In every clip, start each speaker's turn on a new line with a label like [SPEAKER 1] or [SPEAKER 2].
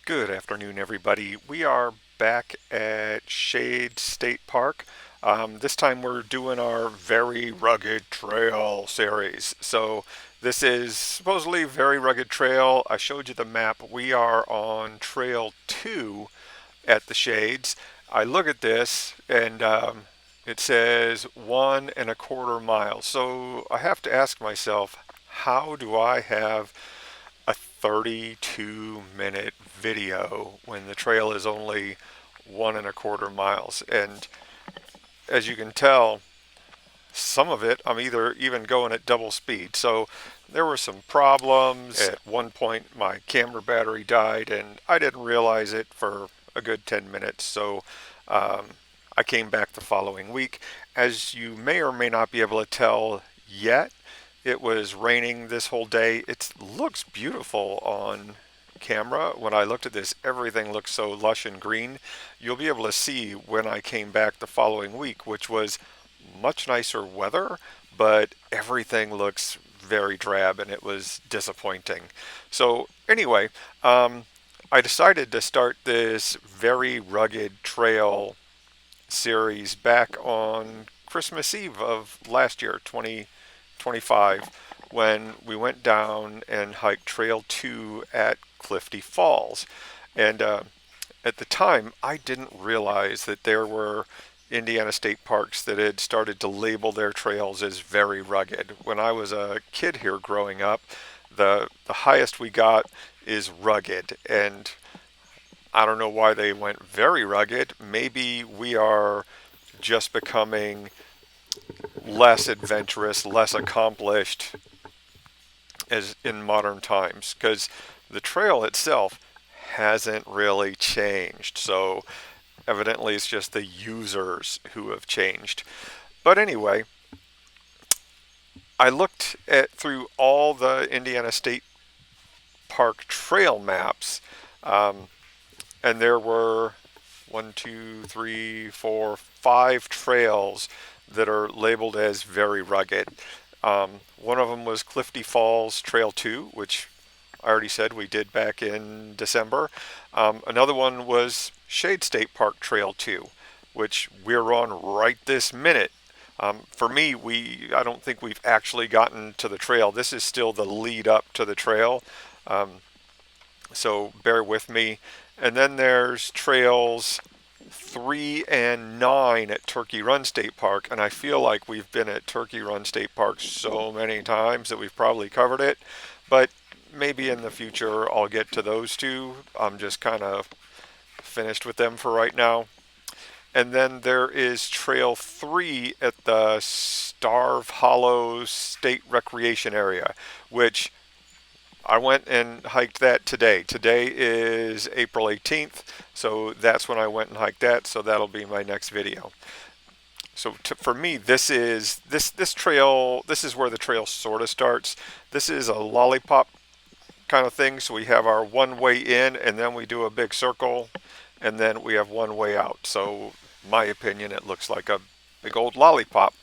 [SPEAKER 1] Good afternoon, everybody. We are back at Shade State Park. This time we're doing our Very Rugged Trail series. So this is supposedly Very Rugged Trail. I showed you the map. We are on Trail 2 at the Shades. I look at this and it says 1.25 miles. So I have to ask myself, how do I have a 32-minute video when the trail is only 1.25 miles? And as you can tell, some of it I'm either even going at double speed. So there were some problems. At one point, my camera battery died, and I didn't realize it for a good 10 minutes. So um, I came back the following week. As you may or may not be able to tell yet, it was raining this whole day. It looks beautiful on camera. When I looked at this, everything looks so lush and green. You'll be able to see when I came back the following week, which was much nicer weather, but everything looks very drab and it was disappointing. So anyway, I decided to start this Very Rugged Trail series back on Christmas Eve of last year, 2025, when we went down and hiked Trail 2 at Clifty Falls. And at the time, I didn't realize that there were Indiana state parks that had started to label their trails as very rugged. When I was a kid here growing up, the highest we got is rugged, and I don't know why they went very rugged. Maybe we are just becoming less adventurous, less accomplished as in modern times, because the trail itself hasn't really changed. So evidently it's just the users who have changed. But anyway, I looked at through all the Indiana State Park trail maps, um, and there were one, two, three, four, five trails that are labeled as very rugged. One of them was Clifty Falls Trail 2, which I already said we did back in December. Another one was Shade State Park Trail 2, which we're on right this minute. For me, I don't think we've actually gotten to the trail. This is still the lead up to the trail. Um, so bear with me. And then there's trails 3 and 9 at Turkey Run State Park, and I feel like we've been at Turkey Run State Park so many times that we've probably covered it, but maybe in the future I'll get to those two. I'm just kind of finished with them for right now. And then there is Trail 3 at the Starve Hollow State Recreation Area, which I went and hiked that today. Today is April 18th, so that's when I went and hiked that, so that'll be my next video. So for me, this trail, this is where the trail sort of starts. This is a lollipop kind of thing, so we have our one way in, and then we do a big circle, and then we have one way out. So my opinion, it looks like a big old lollipop.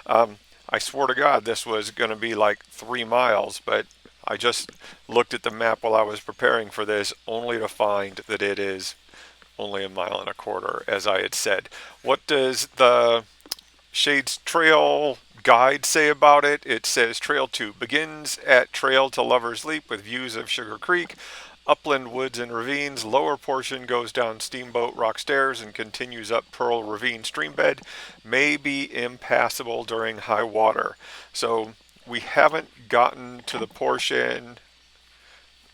[SPEAKER 1] I swear to God, this was going to be like 3 miles, but I just looked at the map while I was preparing for this, only to find that it is only 1.25 miles, as I had said. What does the Shades Trail guide say about it? It says Trail 2 begins at Trail to Lover's Leap with views of Sugar Creek, upland woods and ravines. Lower portion goes down Steamboat Rock Stairs and continues up Pearl Ravine streambed. May be impassable during high water. So we haven't gotten to the portion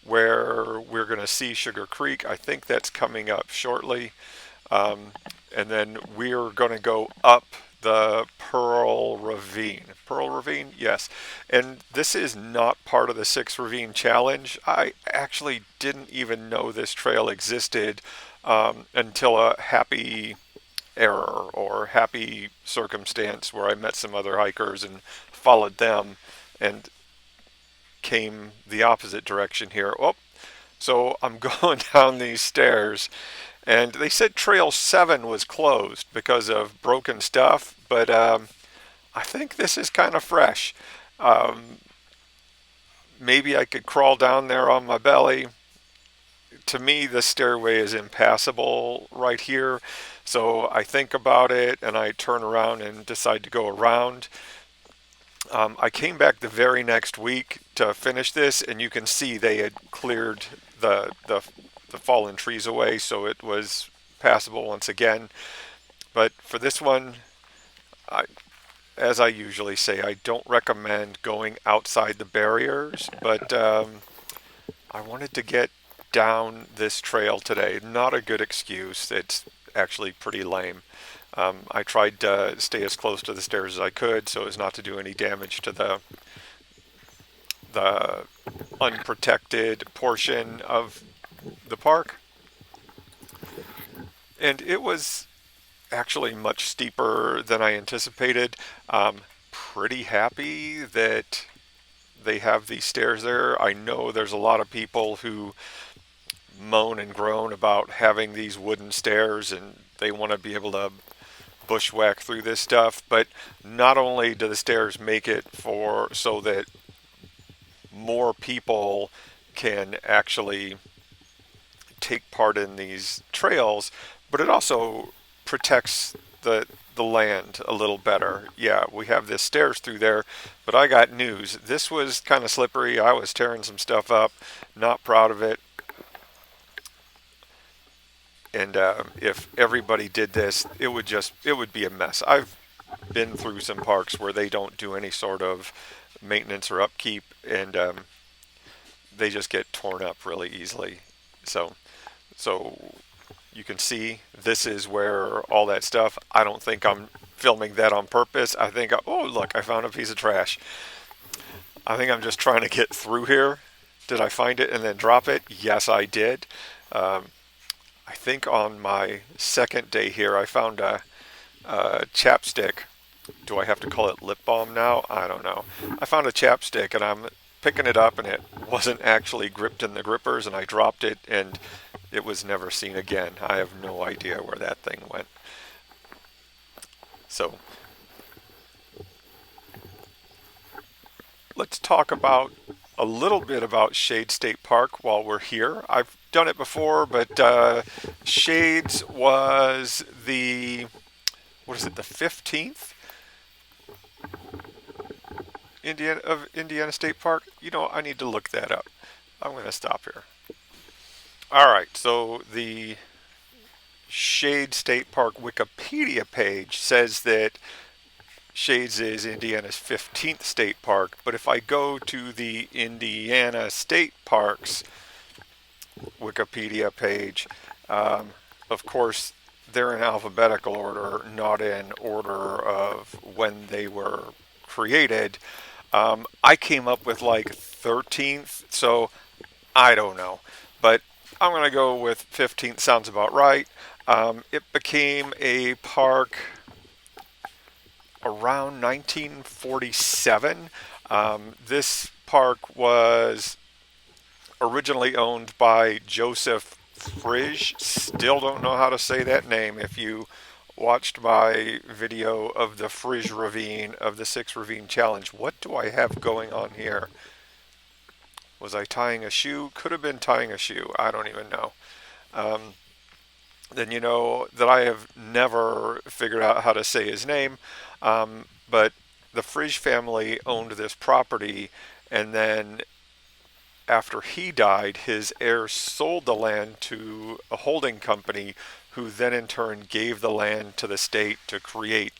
[SPEAKER 1] where we're going to see Sugar Creek. I think that's coming up shortly. And then we're going to go up the Pearl Ravine. Pearl Ravine? Yes. And this is not part of the 6 Ravine Challenge. I actually didn't even know this trail existed until a happy error or happy circumstance where I met some other hikers and followed them and came the opposite direction here. Oh, so I'm going down these stairs, and they said Trail 7 was closed because of broken stuff, but I think this is kind of fresh. Maybe I could crawl down there on my belly to me, the stairway is impassable right here. So I think about it and I turn around and decide to go around. I came back the very next week to finish this, and you can see they had cleared the fallen trees away, so it was passable once again. But for this one, I, as I usually say, I don't recommend going outside the barriers, but I wanted to get down this trail today. Not a good excuse. It's actually pretty lame. I tried to stay as close to the stairs as I could so as not to do any damage to the unprotected portion of the park. And it was actually much steeper than I anticipated. Pretty happy that they have these stairs there. I know there's a lot of people who moan and groan about having these wooden stairs and they want to be able to bushwhack through this stuff, but not only do the stairs make it for so that more people can actually take part in these trails, but it also protects the land a little better. Yeah, we have this stairs through there, but I got news. This was kind of slippery. I was tearing some stuff up, not proud of it. And if everybody did this, it would be a mess. I've been through some parks where they don't do any sort of maintenance or upkeep, and they just get torn up really easily. So you can see this is where all that stuff. I don't think I'm filming that on purpose. I think, oh look, I found a piece of trash. I think I'm just trying to get through here. Did I find it and then drop it? Yes, I did. I think on my second day here, I found a chapstick. Do I have to call it lip balm now? I don't know. I found a chapstick and I'm picking it up and it wasn't actually gripped in the grippers and I dropped it and it was never seen again. I have no idea where that thing went. So let's talk about a little bit about Shade State Park while we're here. I've done it before, but Shades was the, what is it, the 15th Indiana State Park? You know, I need to look that up. I'm going to stop here. All right, so the Shade State Park Wikipedia page says that Shades is Indiana's 15th state park, but if I go to the Indiana State Parks Wikipedia page, of course, they're in alphabetical order, not in order of when they were created. I came up with like 13th, so I don't know. But I'm going to go with 15th, sounds about right. It became a park around 1947. This park was originally owned by Joseph Frisch. Still don't know how to say that name. If you watched my video of the Frisch Ravine of the 6 Ravine Challenge, what do I have going on here? Was I tying a shoe? Could have been tying a shoe. I don't even know. Then you know that I have never figured out how to say his name. But the Frisch family owned this property, and then after he died, his heirs sold the land to a holding company who then in turn gave the land to the state to create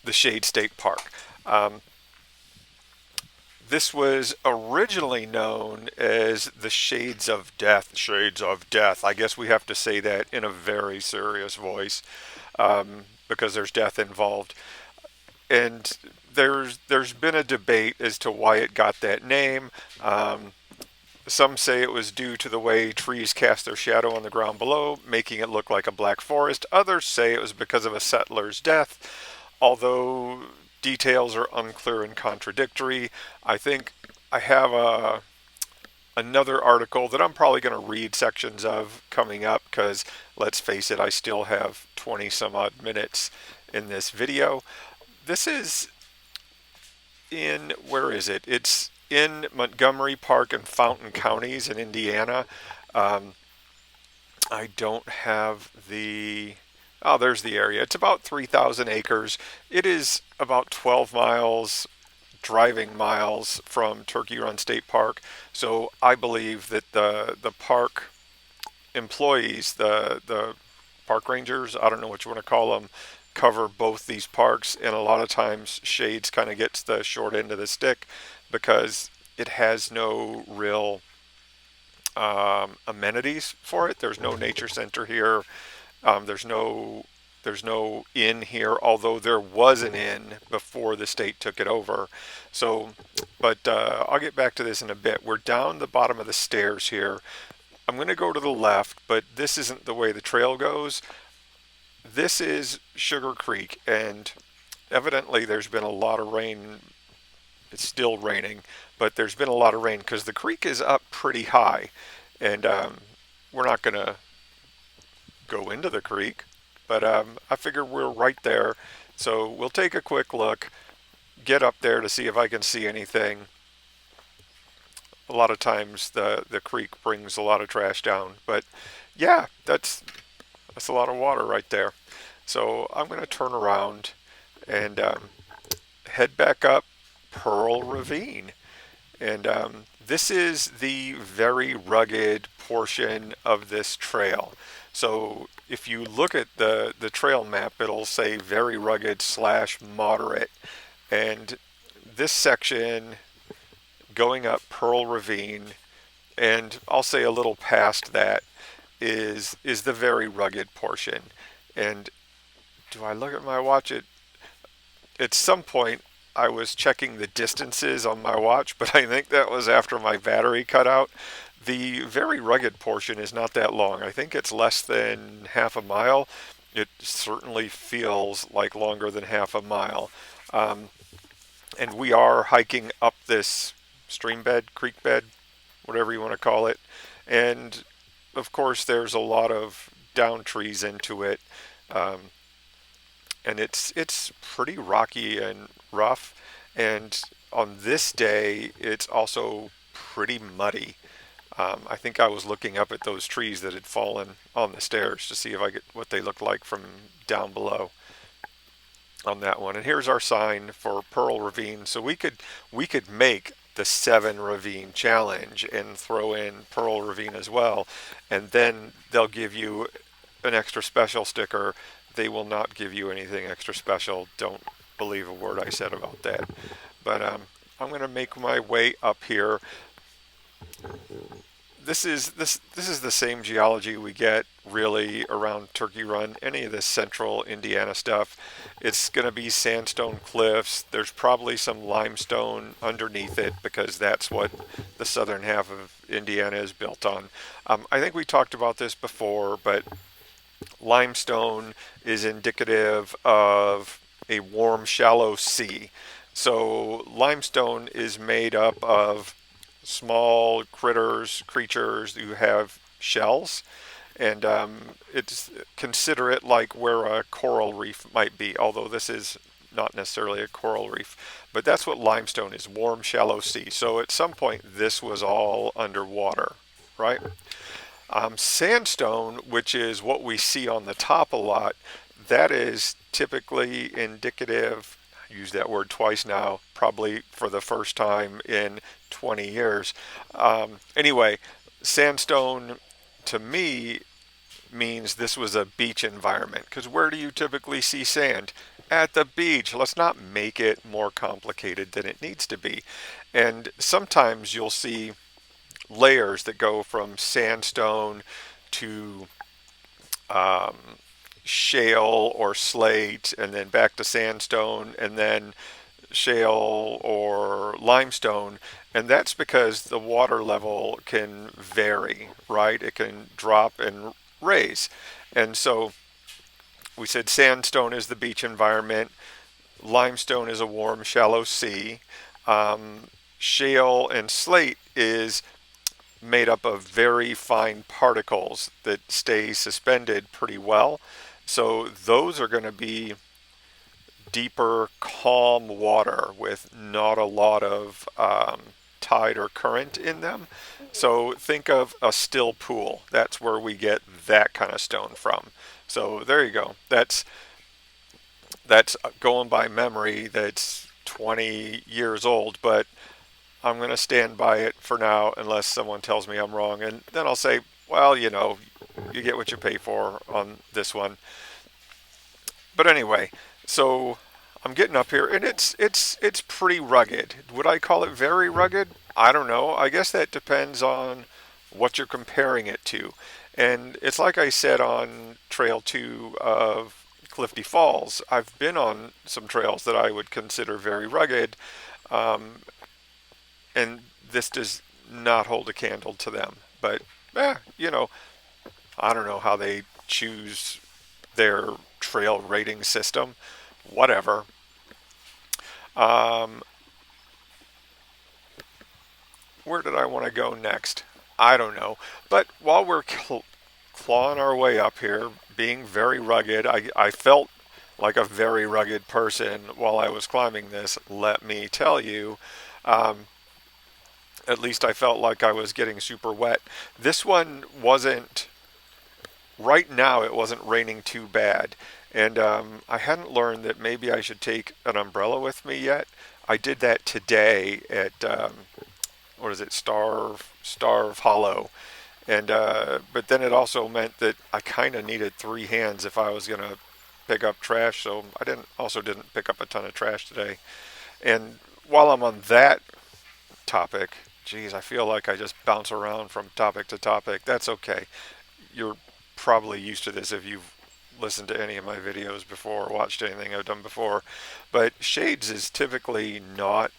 [SPEAKER 1] the Shade State Park. This was originally known as the Shades of Death. Shades of Death. I guess we have to say that in a very serious voice because there's death involved. And there's been a debate as to why it got that name. Some say it was due to the way trees cast their shadow on the ground below, making it look like a black forest. Others say it was because of a settler's death, although details are unclear and contradictory. I think I have another article that I'm probably going to read sections of coming up because, let's face it, I still have 20 some odd minutes in this video. This is in, where is it? It's in Montgomery Park and Fountain counties in Indiana. I don't have the. Oh, there's the area. It's about 3,000 acres. It is about 12 miles driving miles from Turkey Run State Park. So I believe that the park employees, the park rangers, I don't know what you want to call them, cover both these parks, and a lot of times Shades kind of gets the short end of the stick because it has no real amenities for it. There's no nature center here. There's no inn here, although there was an inn before the state took it over. So, but I'll get back to this in a bit. We're down the bottom of the stairs here. I'm going to go to the left, but this isn't the way the trail goes. This is Sugar Creek, and evidently there's been a lot of rain. It's still raining, but there's been a lot of rain because the creek is up pretty high, and we're not going to go into the creek, but I figure we're right there. So we'll take a quick look, get up there to see if I can see anything. A lot of times the creek brings a lot of trash down, but yeah, that's a lot of water right there. So I'm going to turn around and head back up Pearl Ravine. And this is the very rugged portion of this trail. So if you look at the trail map, it'll say very rugged slash moderate. And this section going up Pearl Ravine, and I'll say a little past that, is the very rugged portion. And do I look at my watch? At some point I was checking the distances on my watch, but I think that was after my battery cut out. The very rugged portion is not that long. I think it's less than half a mile. It certainly feels like longer than half a mile. Um, and we are hiking up this stream bed, creek bed, whatever you want to call it. And of course, there's a lot of down trees into it. Um, and it's pretty rocky and rough. And on this day, it's also pretty muddy. I think I was looking up at those trees that had fallen on the stairs to see if I get what they look like from down below on that one. And here's our sign for Pearl Ravine. So we could make the 7 ravine challenge and throw in Pearl Ravine as well, and then they'll give you an extra special sticker. They will not give you anything extra special. Don't believe a word I said about that. But I'm going to make my way up here. This is the same geology we get really around Turkey Run, any of this central Indiana stuff. It's going to be sandstone cliffs. There's probably some limestone underneath it because that's what the southern half of Indiana is built on. I think we talked about this before, but limestone is indicative of a warm, shallow sea. So limestone is made up of small creatures who have shells, and it's consider it like where a coral reef might be. Although this is not necessarily a coral reef, but that's what limestone is: warm, shallow sea. So at some point, this was all underwater, right? Sandstone, which is what we see on the top a lot, that is typically indicative. I use that word twice now, probably for the first time in 20 years. Anyway, sandstone to me means this was a beach environment, because where do you typically see sand? At the beach. Let's not make it more complicated than it needs to be. And sometimes you'll see layers that go from sandstone to um, shale or slate, and then back to sandstone, and then shale or limestone. And that's because the water level can vary, right? It can drop and raise. And so we said sandstone is the beach environment, limestone is a warm, shallow sea. Shale and slate is made up of very fine particles that stay suspended pretty well. So those are going to be deeper, calm water with not a lot of tide or current in them. So think of a still pool. That's where we get that kind of stone from. So there you go. That's going by memory. That's 20 years old, but I'm going to stand by it for now unless someone tells me I'm wrong. And then I'll say, well, you get what you pay for on this one. But anyway, so I'm getting up here and it's pretty rugged. Would I call it very rugged? I don't know. I guess that depends on what you're comparing it to. And it's like I said on Trail 2 of Clifty Falls. I've been on some trails that I would consider very rugged, um, and this does not hold a candle to them. But, you know, I don't know how they choose their trail rating system. Whatever. Um, where did I want to go next? I don't know. But while we're clawing our way up here, being very rugged, I felt like a very rugged person while I was climbing this, let me tell you. Um, at least I felt like I was getting super wet. This one wasn't, right now, it wasn't raining too bad. And I hadn't learned that maybe I should take an umbrella with me yet. I did that today at, what is it, Starve Hollow. And but then it also meant that I kind of needed three hands if I was gonna pick up trash. So I didn't pick up a ton of trash today. And while I'm on that topic, geez, I feel like I just bounce around from topic to topic. That's okay. You're probably used to this if you've listened to any of my videos before, or watched anything I've done before. But Shades is typically not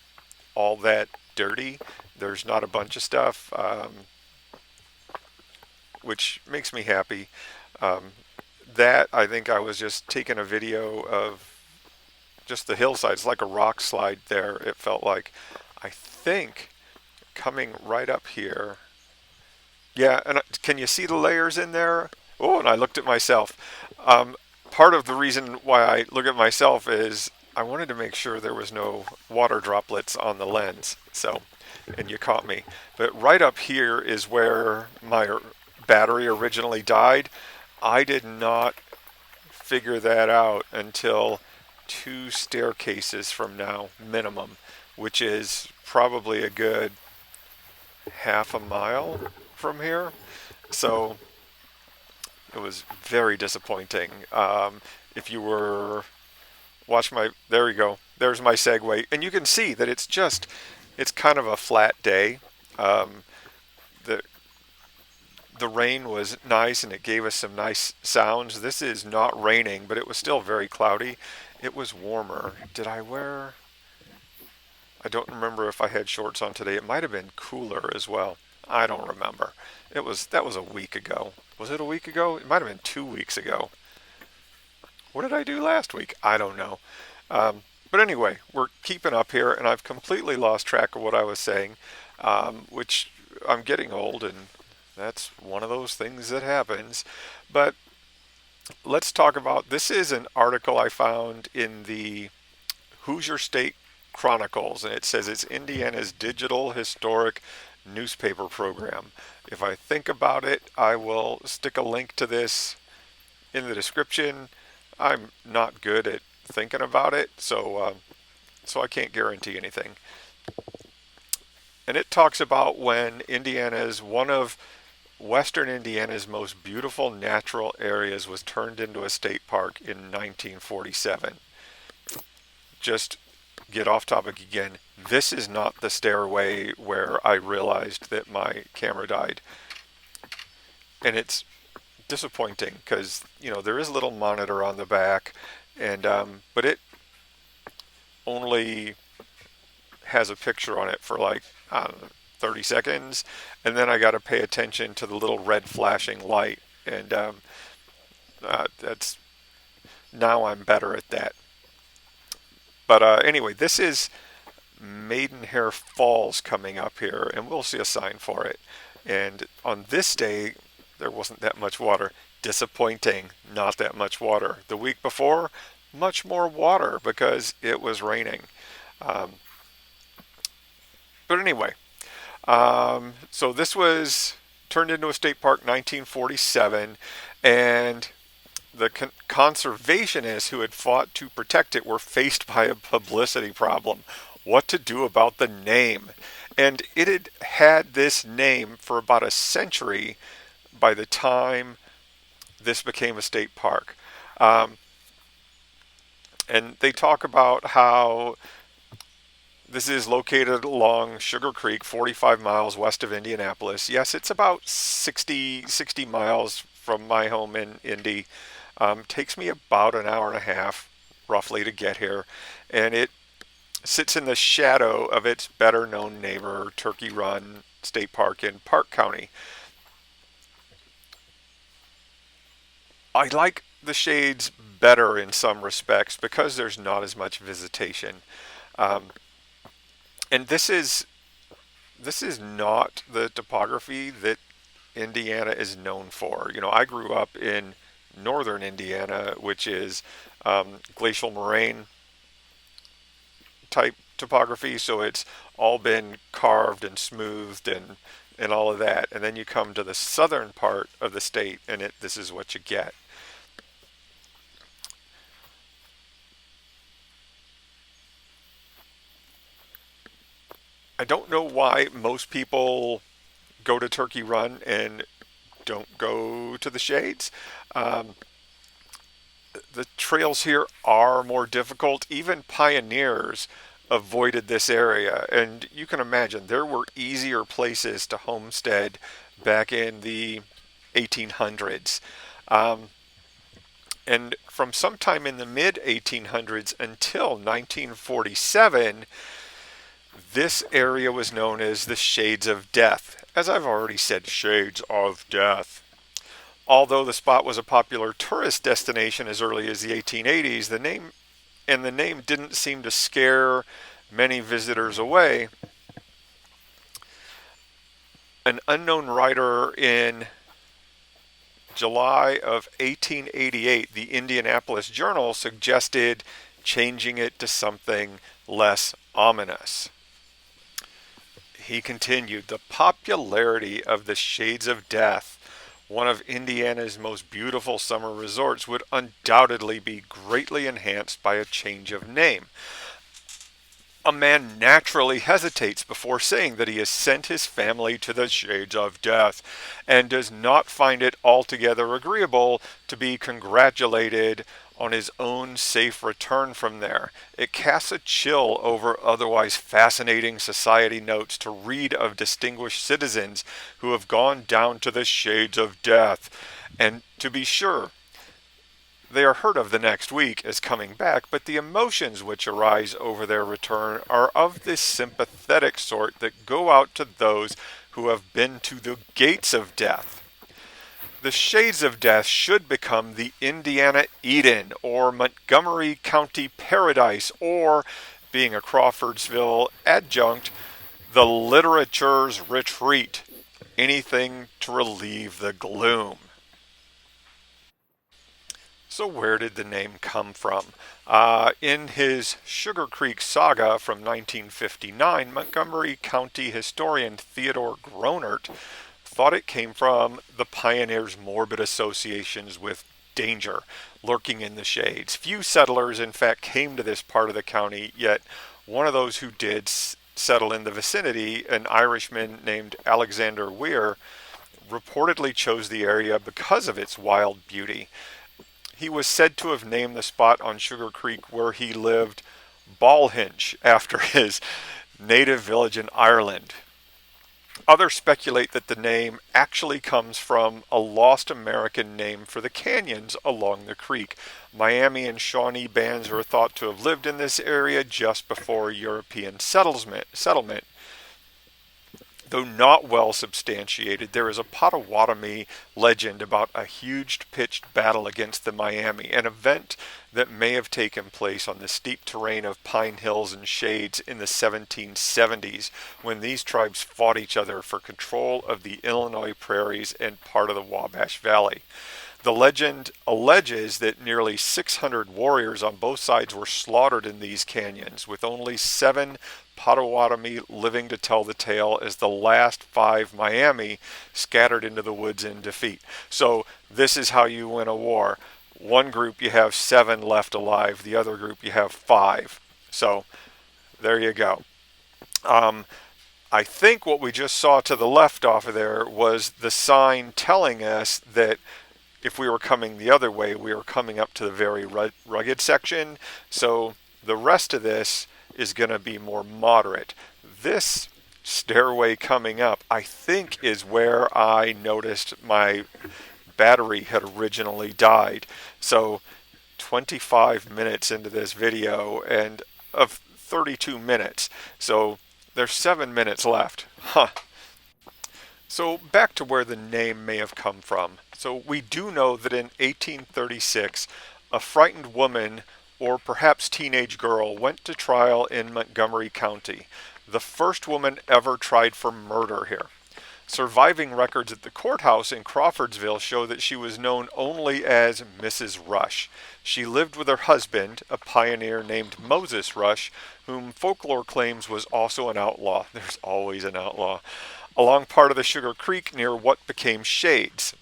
[SPEAKER 1] all that dirty. There's not a bunch of stuff, which makes me happy. Um, that I think I was just taking a video of just the hillside. It's like a rock slide there. It felt like, I think, coming right up here. Yeah, and can you see the layers in there? Oh, and I looked at myself. Um, Part of the reason why I look at myself is I wanted to make sure there was no water droplets on the lens. So, and you caught me. But right up here is where my battery originally died. I did not figure that out until two staircases from now, minimum, which is probably a good half a mile from here. So it was very disappointing. If you were watch my, there we go. There's my segue, and you can see that it's kind of a flat day. Um, the the rain was nice, and it gave us some nice sounds. This is not raining, but it was still very cloudy. It was warmer. Did I wear? I don't remember if I had shorts on today. It might have been cooler as well. I don't remember. That was a week ago. Was it a week ago? It might have been 2 weeks ago. What did I do last week? I don't know. But anyway, we're keeping up here, and I've completely lost track of what I was saying, which I'm getting old, and that's one of those things that happens. But let's talk about, this is an article I found in the Hoosier State Chronicles, and it says it's Indiana's digital historic newspaper program. If I think about it, I will stick a link to this in the description. I'm not good at thinking about it, so I can't guarantee anything. And it talks about when Indiana's, one of Western Indiana's most beautiful natural areas was turned into a state park in 1947. Just get off topic again. This is not the stairway where I realized that my camera died. And it's disappointing because, there is a little monitor on the back, and but it only has a picture on it for like, I don't know, 30 seconds, and then I got to pay attention to the little red flashing light, and that's, now I'm better at that. But anyway, this is Maidenhair Falls coming up here, and we'll see a sign for it. And on this day, there wasn't that much water. Disappointing, not that much water. The week before, much more water because it was raining. Um, but anyway, So this was turned into a state park 1947, and the conservationists who had fought to protect it were faced by a publicity problem. What to do about the name? And it had had this name for about a century by the time this became a state park. Um, and they talk about how this is located along Sugar Creek, 45 miles west of Indianapolis. Yes, it's about 60 miles from my home in Indy. Takes me about an hour and a half, roughly, to get here. And it sits in the shadow of its better known neighbor, Turkey Run State Park in Park County. I like the shades better in some respects because there's not as much visitation. Um, and this is not the topography that Indiana is known for. You know, I grew up in northern Indiana, which is glacial moraine type topography, so it's all been carved and smoothed and all of that. And then you come to the southern part of the state, and this is what you get. I don't know why most people go to Turkey Run and don't go to the shades. Um, the trails here are more difficult. Even pioneers avoided this area. And you can imagine there were easier places to homestead back in the 1800s. Um, and from sometime in the mid 1800s until 1947, this area was known as the Shades of Death. As I've already said, Shades of Death. Although the spot was a popular tourist destination as early as the 1880s, the name didn't seem to scare many visitors away. An unknown writer in July of 1888, the Indianapolis Journal suggested changing it to something less ominous. He continued, the popularity of the Shades of Death, one of Indiana's most beautiful summer resorts, would undoubtedly be greatly enhanced by a change of name. A man naturally hesitates before saying that he has sent his family to the Shades of Death, and does not find it altogether agreeable to be congratulated on his own safe return from there. It casts a chill over otherwise fascinating society notes to read of distinguished citizens who have gone down to the Shades of Death. And to be sure, they are heard of the next week as coming back, but the emotions which arise over their return are of this sympathetic sort that go out to those who have been to the gates of death. The Shades of Death should become the Indiana Eden or Montgomery County Paradise, or, being a Crawfordsville adjunct, the Literature's Retreat. Anything to relieve the gloom. So where did the name come from? In his Sugar Creek Saga from 1959, Montgomery County historian Theodore Gronert thought it came from the pioneers' morbid associations with danger lurking in the shades. Few settlers, in fact, came to this part of the county, yet one of those who did settle in the vicinity, an Irishman named Alexander Weir, reportedly chose the area because of its wild beauty. He was said to have named the spot on Sugar Creek where he lived Ballhinch, after his native village in Ireland. Others speculate that the name actually comes from a lost American name for the canyons along the creek. Miami and Shawnee bands are thought to have lived in this area just before European settlement. Though not well substantiated, there is a Potawatomi legend about a huge pitched battle against the Miami, an event that may have taken place on the steep terrain of Pine Hills and Shades in the 1770s, when these tribes fought each other for control of the Illinois prairies and part of the Wabash Valley. The legend alleges that nearly 600 warriors on both sides were slaughtered in these canyons, with only 7 Potawatomi living to tell the tale as the last 5 Miami scattered into the woods in defeat. So this is how you win a war. One group you have 7 left alive, the other group you have 5. So there you go. Um, I think what we just saw to the left off of there was the sign telling us that if we were coming the other way, we were coming up to the very rugged section. So the rest of this is going to be more moderate. This stairway coming up, I think, is where I noticed my battery had originally died. So 25 minutes into this video and of 32 minutes. So there's 7 minutes left. Huh. So back to where the name may have come from. So we do know that in 1836, a frightened woman or perhaps teenage girl went to trial in Montgomery County, the first woman ever tried for murder here. Surviving records at the courthouse in Crawfordsville show that she was known only as Mrs. Rush. She lived with her husband, a pioneer named Moses Rush, whom folklore claims was also an outlaw. There's always an outlaw. Along part of the Sugar Creek near what became Shades.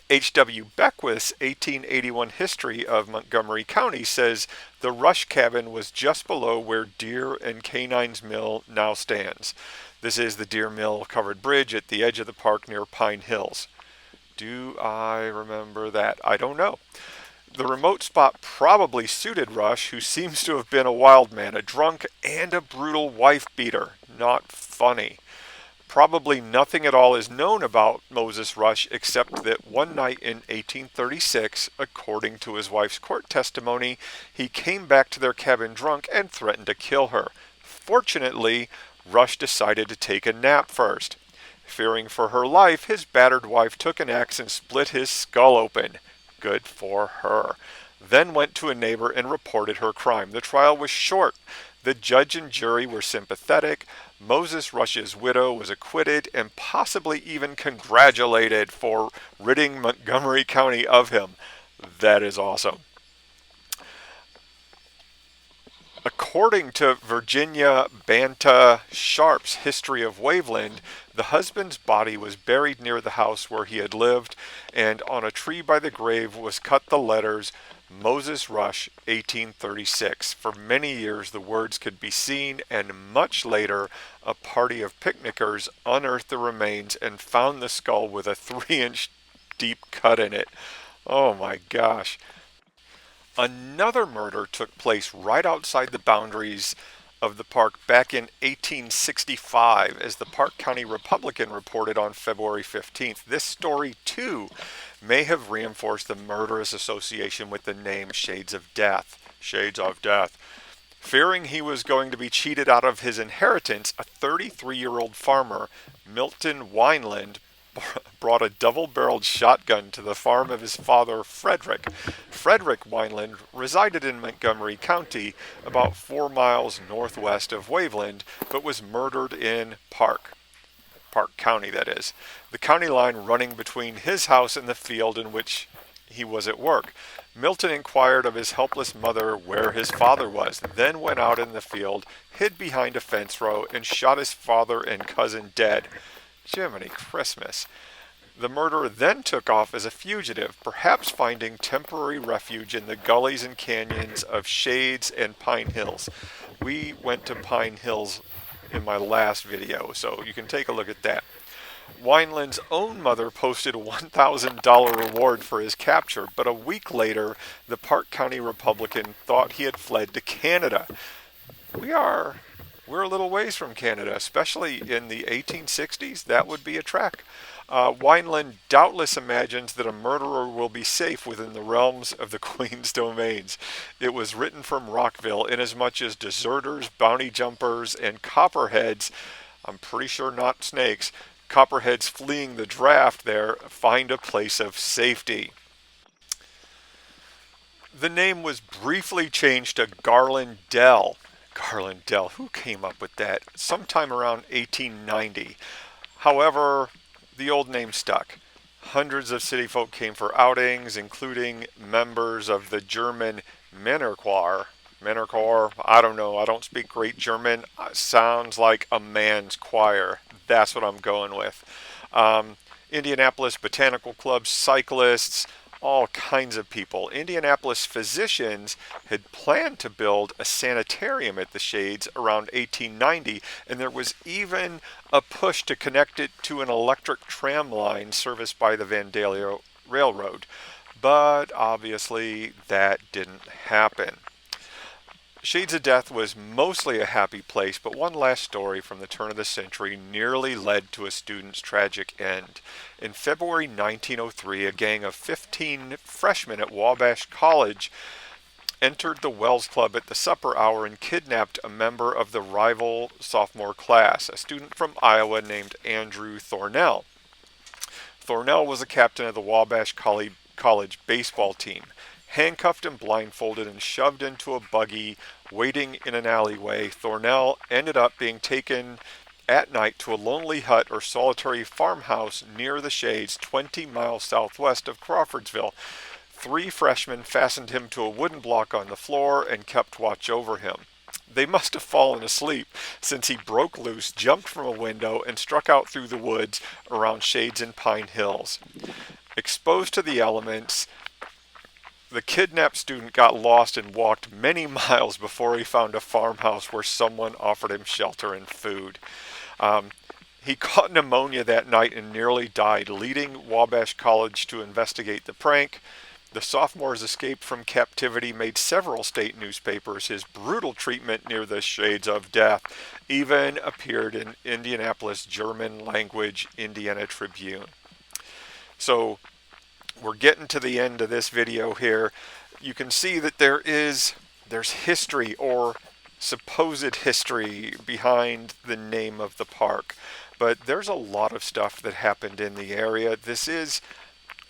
[SPEAKER 1] H.W. Beckwith's 1881 history of Montgomery County says the Rush cabin was just below where Deer and Canine's Mill now stands. This is the Deer Mill covered bridge at the edge of the park near Pine Hills. Do I remember that? I don't know. The remote spot probably suited Rush, who seems to have been a wild man, a drunk, and a brutal wife beater. Not funny. Probably nothing at all is known about Moses Rush except that one night in 1836, according to his wife's court testimony, he came back to their cabin drunk and threatened to kill her. Fortunately, Rush decided to take a nap first. Fearing for her life, his battered wife took an axe and split his skull open. Good for her. Then went to a neighbor and reported her crime. The trial was short. The judge and jury were sympathetic. Moses Rush's widow was acquitted and possibly even congratulated for ridding Montgomery County of him. That is awesome. According to Virginia Banta Sharp's History of Waveland, the husband's body was buried near the house where he had lived, and on a tree by the grave was cut the letters Moses Rush, 1836. For many years the words could be seen, and much later a party of picnickers unearthed the remains and found the skull with a 3-inch deep cut in it. Oh my gosh. Another murder took place right outside the boundaries of the park back in 1865, as the Park County Republican reported on February 15th. This story, too, may have reinforced the murderous association with the name Shades of Death. Shades of Death. Fearing he was going to be cheated out of his inheritance, a 33-year-old farmer, Milton Wineland, brought a double-barreled shotgun to the farm of his father, Frederick. Frederick Wineland resided in Montgomery County, about 4 miles northwest of Waveland, but was murdered in Park County, that is. The county line running between his house and the field in which he was at work. Milton inquired of his helpless mother where his father was, then went out in the field, hid behind a fence row, and shot his father and cousin dead. Jiminy Christmas. The murderer then took off as a fugitive, perhaps finding temporary refuge in the gullies and canyons of Shades and Pine Hills. We went to Pine Hills in my last video, so you can take a look at that. Wineland's own mother posted a $1,000 reward for his capture, but a week later, the Park County Republican thought he had fled to Canada. We're a little ways from Canada, especially in the 1860s. That would be a trek. Wineland doubtless imagines that a murderer will be safe within the realms of the Queen's domains. It was written from Rockville, inasmuch as deserters, bounty jumpers, and copperheads, I'm pretty sure not snakes, copperheads fleeing the draft there, find a place of safety. The name was briefly changed to Garlandell. Garlandell, who came up with that? Sometime around 1890. However, the old name stuck. Hundreds of city folk came for outings, including members of the German Männerchor. Männerchor, I don't know. I don't speak great German. Sounds like a man's choir. That's what I'm going with. Um, Indianapolis Botanical Club, cyclists, all kinds of people. Indianapolis physicians had planned to build a sanitarium at the Shades around 1890, and there was even a push to connect it to an electric tram line serviced by the Vandalia Railroad. But obviously, that didn't happen. Shades of Death was mostly a happy place, but one last story from the turn of the century nearly led to a student's tragic end. In February 1903, a gang of 15 freshmen at Wabash College entered the Wells Club at the supper hour and kidnapped a member of the rival sophomore class, a student from Iowa named Andrew Thornell. Thornell was a captain of the Wabash College baseball team. Handcuffed and blindfolded and shoved into a buggy waiting in an alleyway, Thornell ended up being taken at night to a lonely hut or solitary farmhouse near the Shades, 20 miles southwest of Crawfordsville. Three freshmen fastened him to a wooden block on the floor and kept watch over him. They must have fallen asleep, since he broke loose, jumped from a window, and struck out through the woods around Shades and Pine Hills. Exposed to the elements, the kidnapped student got lost and walked many miles before he found a farmhouse where someone offered him shelter and food. Um, he caught pneumonia that night and nearly died, leading Wabash College to investigate the prank. The sophomores escaped from captivity, made several state newspapers. His brutal treatment near the Shades of Death even appeared in Indianapolis German language Indiana Tribune. So we're getting to the end of this video here. You can see that there's history or supposed history behind the name of the park. But there's a lot of stuff that happened in the area. This is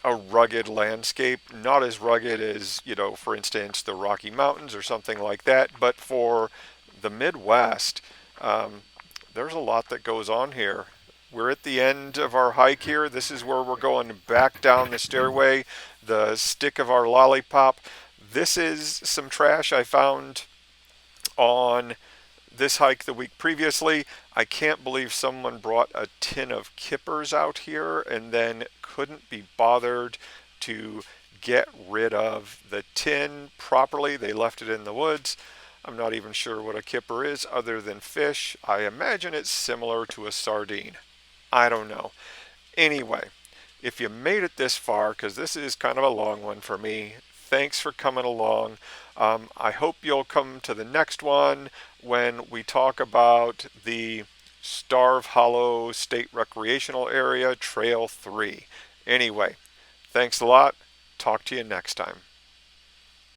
[SPEAKER 1] a rugged landscape, not as rugged as, for instance, the Rocky Mountains or something like that, but for the Midwest, there's a lot that goes on here. We're at the end of our hike here. This is where we're going back down the stairway, the stick of our lollipop. This is some trash I found on this hike the week previously. I can't believe someone brought a tin of kippers out here and then couldn't be bothered to get rid of the tin properly. They left it in the woods. I'm not even sure what a kipper is other than fish. I imagine it's similar to a sardine. I don't know. Anyway, if you made it this far, because this is kind of a long one for me, thanks for coming along. I hope you'll come to the next one when we talk about the Starve Hollow State Recreational Area, Trail 3. Anyway, thanks a lot. Talk to you next time.